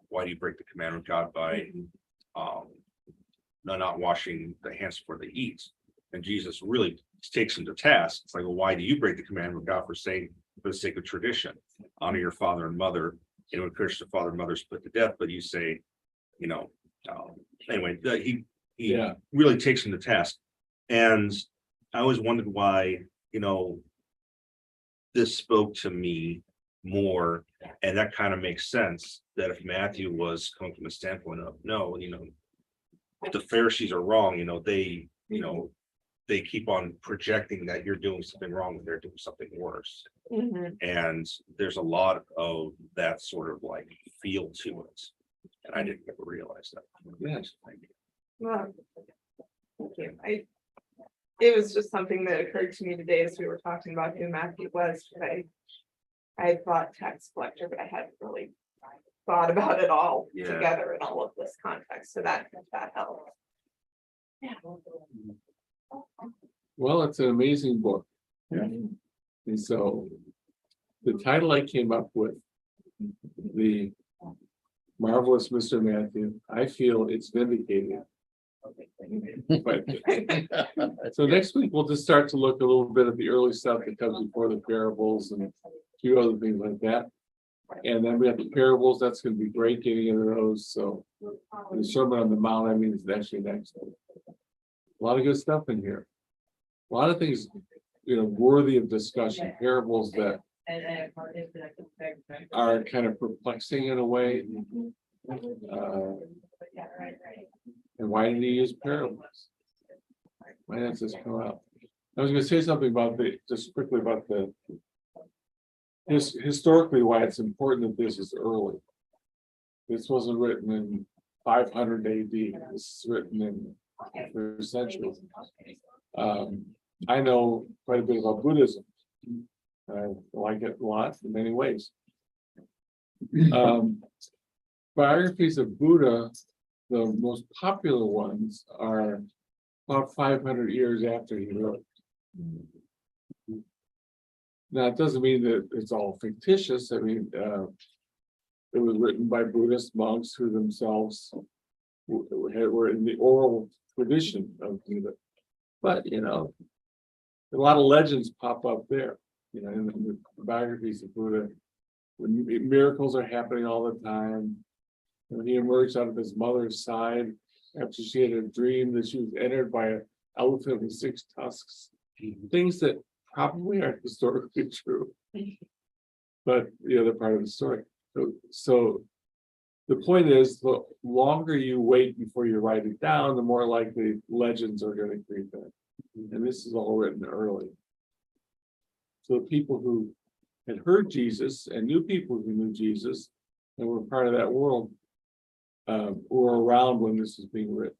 why do you break the commandment of God by not washing the hands before they eat? And Jesus really takes them to task. It's like, well, why do you break the commandment of God for the sake of tradition? Honor your father and mother. When Christian father and mother is put to death, but you say, anyway, he Yeah. really takes him to task. And I always wondered why, this spoke to me more, and that kind of makes sense, that if Matthew was coming from a standpoint of, no, the Pharisees are wrong, they keep on projecting that you're doing something wrong when they're doing something worse. Mhm. And there's a lot of that sort of like feel to it. And I didn't ever realize that. Yes. Well, thank you. It was just something that occurred to me today as we were talking about who Matthew was, but I thought tax collector, but I hadn't really thought about it all Yeah. together in all of this context, so that helped. Yeah. Well, it's an amazing book. Yeah. And so the title I came up with, The Marvelous Mr. Matthew, I feel it's vindicated. But so next week, we'll just start to look a little bit at the early stuff that comes before the parables and a few other things like that. And then we have the parables. That's going to be great getting into those. So the Sermon on the Mount, is actually next. A lot of good stuff in here. A lot of things, worthy of discussion. Parables that are kind of perplexing in a way. And why did he use parables? Why didn't this come out? I was going to say something about just quickly about historically why it's important that this is early. This wasn't written in 500 AD. This is written in the first century. I know quite a bit about Buddhism. I like it a lot in many ways. Biographies of Buddha, the most popular ones, are about 500 years after he wrote. Now, it doesn't mean that it's all fictitious. It was written by Buddhist monks who themselves were in the oral tradition of Buddha. But, a lot of legends pop up there, in the biographies of Buddha. When miracles are happening all the time. When he emerged out of his mother's side after she had a dream that she was entered by an elephant with 6 tusks. Things that probably aren't historically true. but the other part of the story. So the point is, the longer you wait before you write it down, the more likely legends are going to creep in. And this is all written early. So people who had heard Jesus and knew people who knew Jesus and were part of that world were around when this was being written.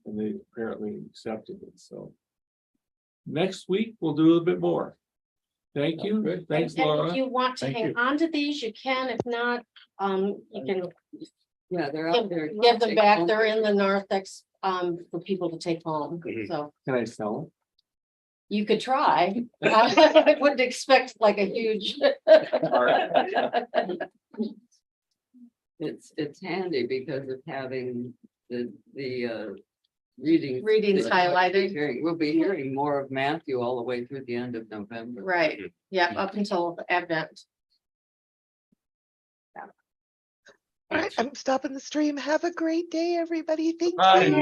And they apparently accepted it, so. Next week, we'll do a little bit more. Thank you, Good. thanks, And if Laura. you want to Thank hang you. on to these, you can. If not, you can Yeah, they're out there. give them back. They're in the narthex for people to take home. Mhm. So Can I sell you could try. I wouldn't expect like a huge. It's handy because of having the readings. Readings that we'll be highlighted. We'll be hearing more of Matthew all the way through the end of November. Right, yeah, up until Advent. All right, I'm stopping the stream. Have a great day, everybody. Thank Bye. you.